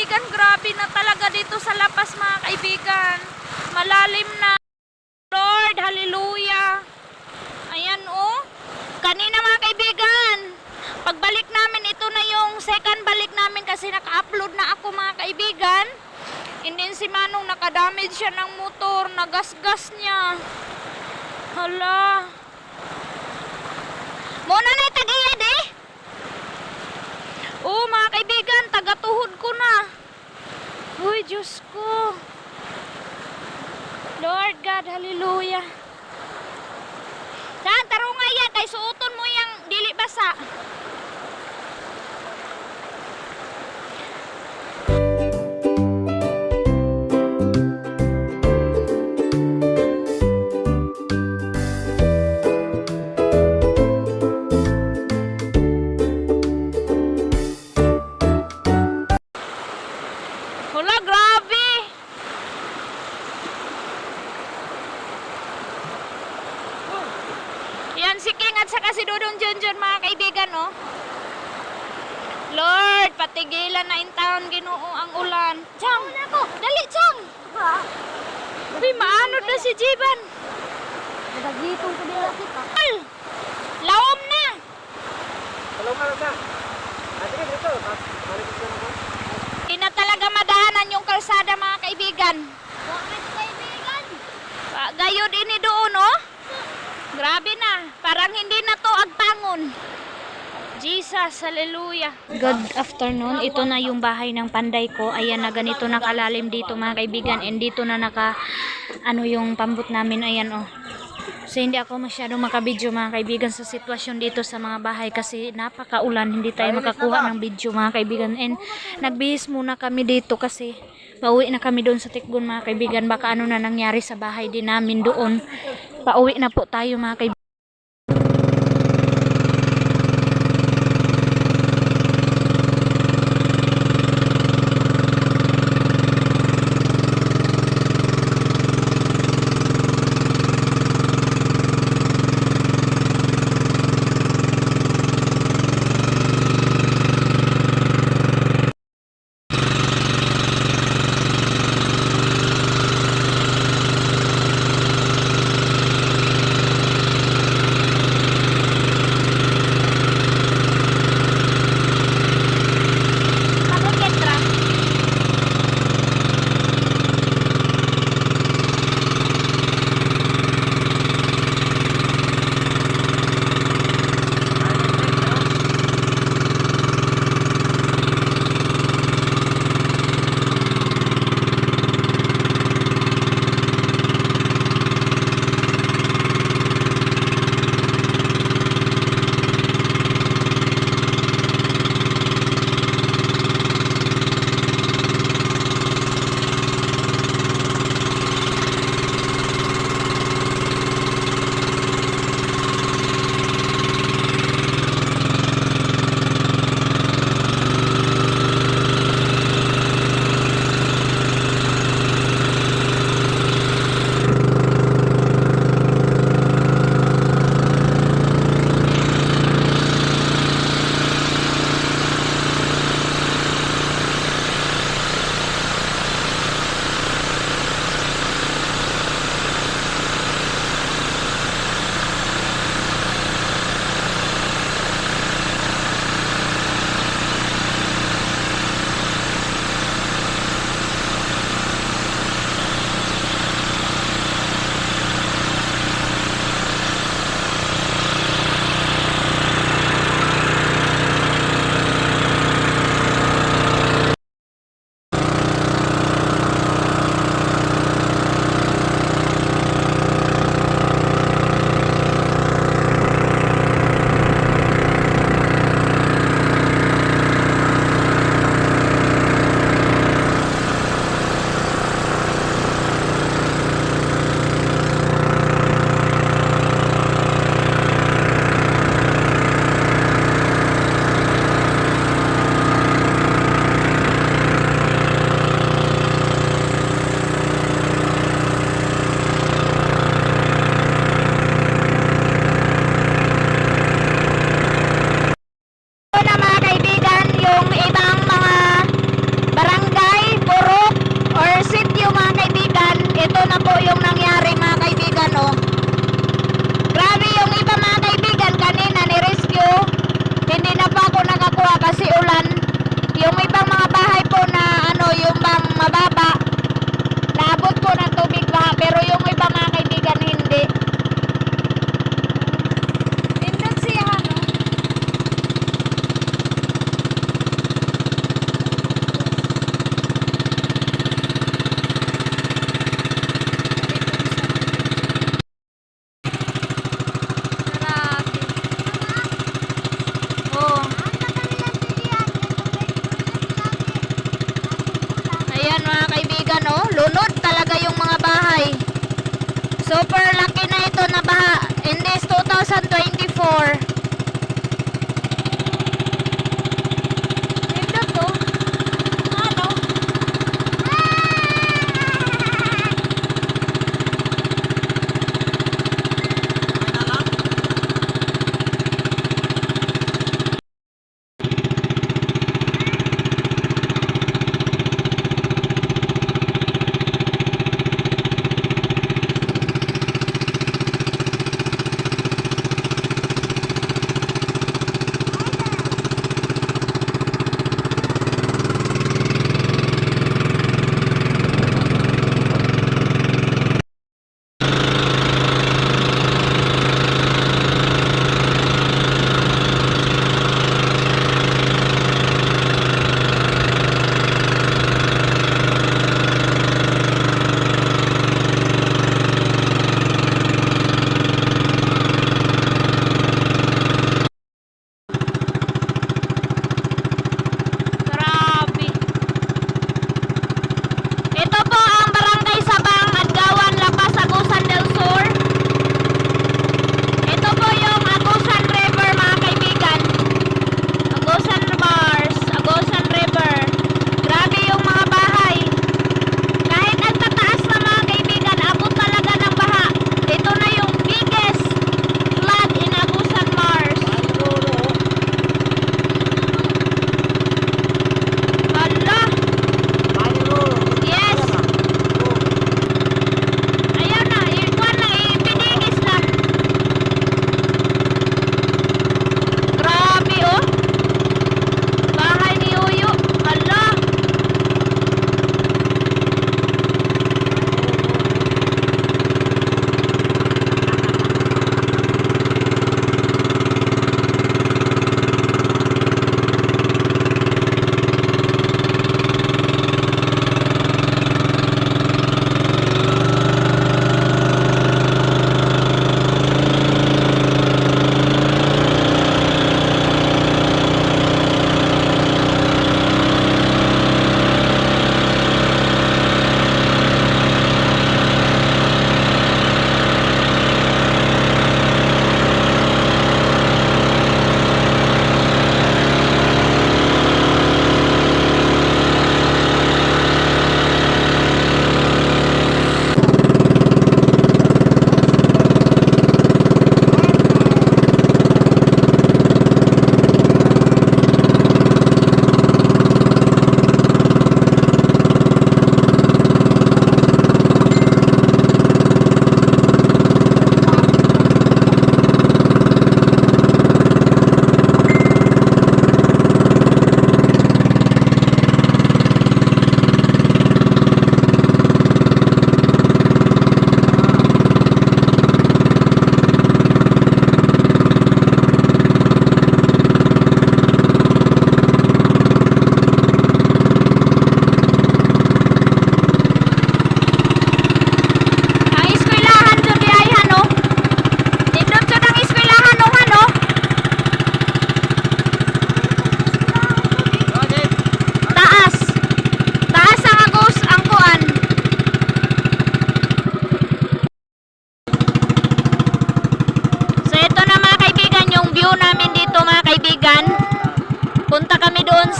kaibigan, grabe na talaga dito sa lapas mga kaibigan. Malalim na. Lord, hallelujah. Ayan oh. Kanina mga kaibigan, pagbalik namin, ito na yung second balik namin kasi naka-upload na ako mga kaibigan. And then si Manong nakadamage siya ng motor, nagasgas niya. Hala. Muna na tag-iyad eh. Oh mga kaibigan, taga-tuhod ko na. Uy, Diyos ko. Lord God, hallelujah. Saan, tarunga yan, kay suoton mo yung dili basa. Wala, grabe. Yan si King at saka si Dudong Junjun mga kaibigan, oh. Lord, patigilan na in town, Ginoo ang ulan. Chang, dali Chang. Uy, maanod na si Jiban. Nagagitong ko nila kita. Laom na. Hello, Marta. Sige, dito. Hindi na talaga madahanan yung kalsada mga kaibigan. Bakit kaibigan? Gayod ini doon, oh. Grabe na. Parang hindi na to agtangon. Jesus, hallelujah. Good afternoon. Ito na yung bahay ng panday ko. Ayan na, ganito na kalalim dito mga kaibigan. And dito na yung pambut namin. Ayan, oh. So hindi ako masyadong makabidyo mga kaibigan sa sitwasyon dito sa mga bahay kasi napakaulan, hindi tayo makakuha ng video mga kaibigan. And nagbihis muna kami dito kasi pauwi na kami doon sa Tikbon mga kaibigan. Baka ano na nangyari sa bahay din namin doon. Pauwi na po tayo mga kaibigan.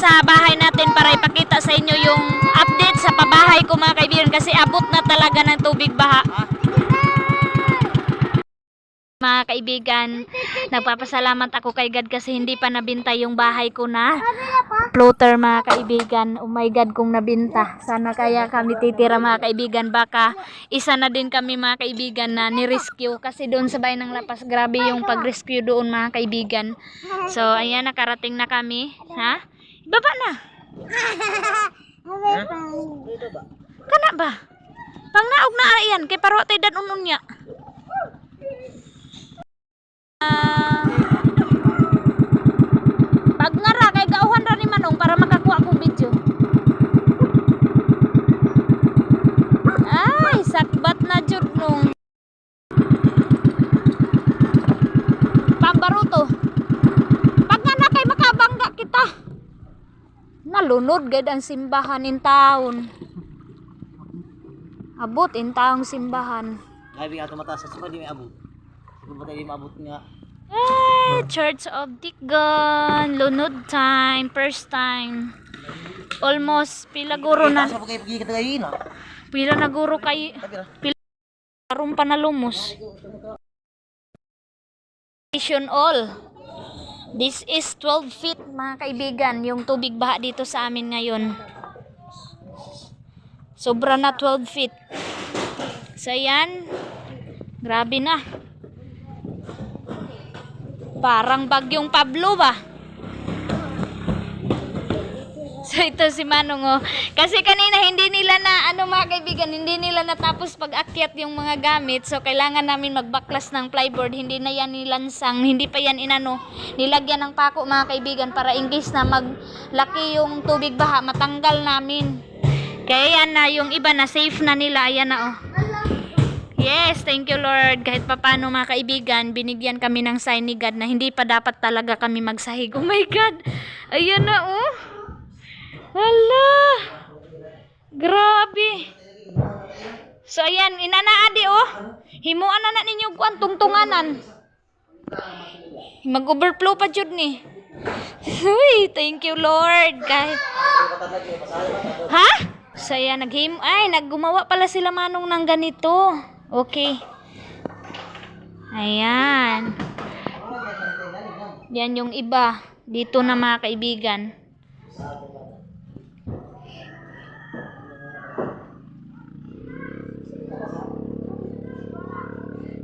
sa bahay natin para ipakita sa inyo yung update sa pabahay ko mga kaibigan kasi abot na talaga ng tubig baha. Mga kaibigan, nagpapasalamat ako kay God kasi hindi pa nabinta yung bahay ko na floater mga kaibigan. Oh my God, kung nabinta. Sana kaya kami titira mga kaibigan. Baka isa na din kami mga kaibigan na ni-rescue. Kasi doon sa Bayan ng Lapas, grabe yung pag-rescue doon mga kaibigan. So, ayan, nakarating na kami. Ha? Baba na. Kana ba? Pang naog na ayan. Kay paro tayo dan unon niya. Pag ngara kay gauhan ra ni Manong para makakuha ko video. Ay, sakbat na jud nung pambaruto. Pag ngana kay makabangga kita. Nalunod gid ang simbahan in taon. Abot in taong simbahan. Gabi nga tumataas sa di may abot. Kung ba tayo maabot nga. Church of Tikgan, lunod time, first time. Almost pila guro na. Sa pagkay pagkay katagayin ha. Pila na guro kay pila karon pa na lumos. All. This is 12 feet mga kaibigan, yung tubig baha dito sa amin ngayon. Sobra na 12 feet. So yan, grabe na. Parang bagyong Pablo ba? So ito si Manong oh. Kasi kanina hindi nila na mga kaibigan, hindi nila natapos pag-akyat yung mga gamit. So kailangan namin magbaklas ng plyboard. Hindi na yan nilansang, hindi pa yan nilagyan ng pako mga kaibigan para in case na maglaki yung tubig baha, matanggal namin. Kaya yan na yung iba na safe na nila. Ayan na oh. Yes, thank you Lord. Kahit papano mga kaibigan, binigyan kami ng sign ni God na hindi pa dapat talaga kami magsahig. Oh my God! Ayan na oh! Hala! Grabe! So ayan, inanaadi oh! Himuan na ninyo kuan tungtunganan. Mag-overflow pa jud ni. Uy, thank you Lord. Kahit ha? So ayan, naggumawa pala sila Manong ng ganito. Okay. Ayan. Yan yung iba. Dito na mga kaibigan.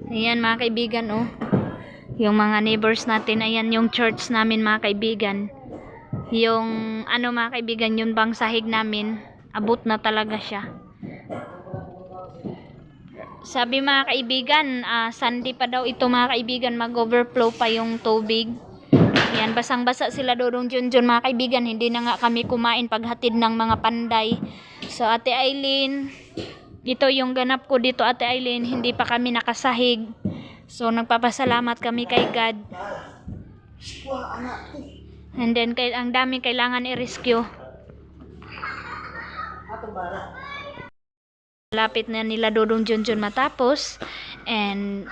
Ayan mga kaibigan oh. Yung mga neighbors natin. Ayan yung church namin mga kaibigan. Yung mga kaibigan, yung bang sahig namin. Abot na talaga siya. Sabi mga kaibigan, Sunday pa daw ito mga kaibigan, mag-overflow pa yung tubig. Yan, basang-basa sila doon Junjun mga kaibigan. Hindi na nga kami kumain paghatid ng mga panday. So Ate Aileen, ito yung ganap ko dito Ate Aileen, hindi pa kami nakasahig. So nagpapasalamat kami kay God. And then ang dami kailangan i-rescue. Lapit na nila Dodong Junjun matapos. And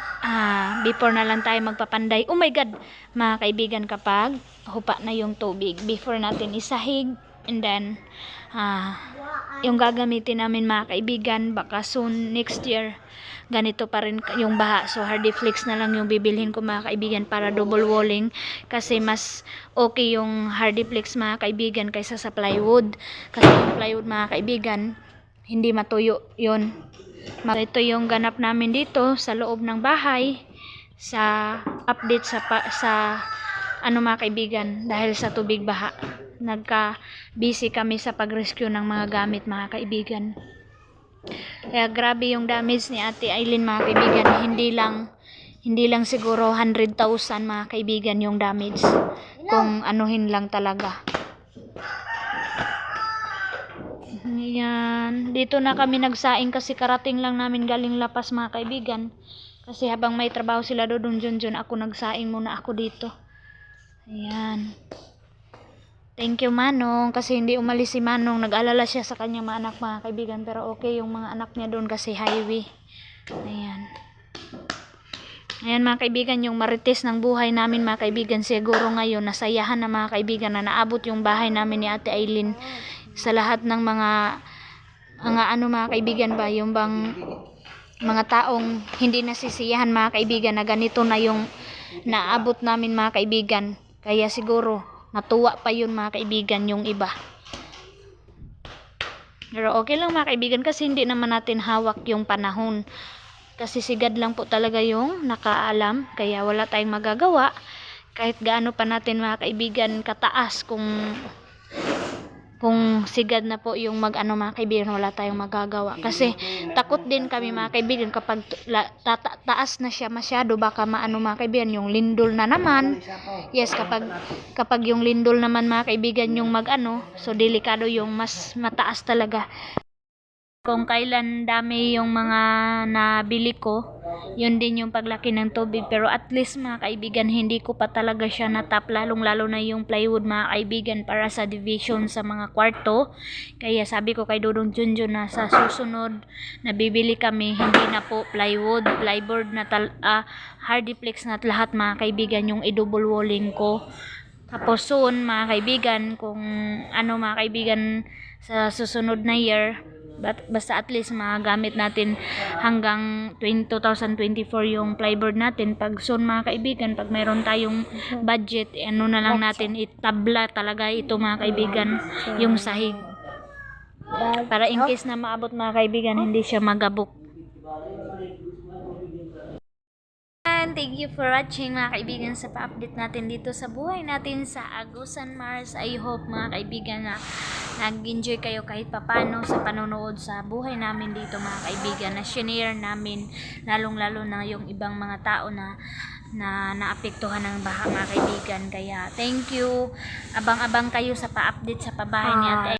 before na lang tayo magpapanday. Oh my God, mga kaibigan, kapag hupa na yung tubig, before natin isahig, and then yung gagamitin namin mga kaibigan, baka soon next year ganito pa rin yung baha. So Hardiflex na lang yung bibilhin ko mga kaibigan para double walling, kasi mas okay yung Hardiflex mga kaibigan kaysa sa plywood. Kasi yung plywood mga kaibigan, hindi matuyo yun. Ito yung ganap namin dito sa loob ng bahay, sa update sa mga kaibigan, dahil sa tubig baha. Nagka-busy kami sa pag-rescue ng mga gamit mga kaibigan. Kaya grabe yung damage ni Ate Aileen mga kaibigan. Hindi lang siguro 100,000 mga kaibigan yung damage. Kung anuhin lang talaga. Ayan. Dito na kami nagsaing kasi karating lang namin galing Lapas mga kaibigan. Kasi habang may trabaho sila doon Junjun, ako nagsaing muna ako dito. Ayan. Thank you Manong, kasi hindi umalis si Manong. Nag-alala siya sa kanyang mga anak mga kaibigan. Pero okay yung mga anak niya doon kasi highway. Ayan. Ayan mga kaibigan, yung marites ng buhay namin mga kaibigan, siguro ngayon nasayahan na mga kaibigan na naabot yung bahay namin ni Ate Aileen. Sa lahat ng mga ano mga kaibigan ba, yung bang mga taong hindi nasisiyahan mga kaibigan na ganito na yung naabot namin mga kaibigan. Kaya siguro natuwa pa yun mga kaibigan yung iba. Pero okay lang mga kaibigan kasi hindi naman natin hawak yung panahon. Kasi si God lang po talaga yung nakaalam. Kaya wala tayong magagawa. Kahit gaano pa natin mga kaibigan kataas, kung si God na po yung mag-ano mga kaibigan, wala tayong magagawa. Kasi takot din kami mga kaibigan kapag taas na siya masyado, baka maano mga kaibigan, yung lindol na naman. Yes, kapag yung lindol naman mga kaibigan yung mag-ano, so delikado yung mas mataas talaga. Kung kailan dami yung mga nabili ko, yun din yung paglaki ng tubig. Pero at least mga kaibigan, hindi ko pa talaga siya natap, lalong lalo na yung plywood mga kaibigan para sa division sa mga kwarto. Kaya sabi ko kay Dudong Junjun na sa susunod na bibili kami, hindi na po plywood, plyboard na hardiplex na lahat mga kaibigan, yung i-double walling ko. Tapos soon mga kaibigan, kung ano mga kaibigan, sa susunod na year, basta at least magamit natin hanggang 2024 yung plyboard natin. Pag soon mga kaibigan, pag mayroon tayong budget, ano na lang natin, itabla talaga ito mga kaibigan, yung sahig. Para in case na maabot mga kaibigan, hindi siya magabok. Thank you for watching mga kaibigan sa pa-update natin dito sa buhay natin sa Agusan Mars. I hope mga kaibigan na nag-enjoy kayo kahit papano sa panonood sa buhay namin dito mga kaibigan, na shinare namin lalong lalo na yung ibang mga tao na naapektuhan ng baha mga kaibigan. Kaya thank you, abang-abang kayo sa pa-update sa pabahay ni Ate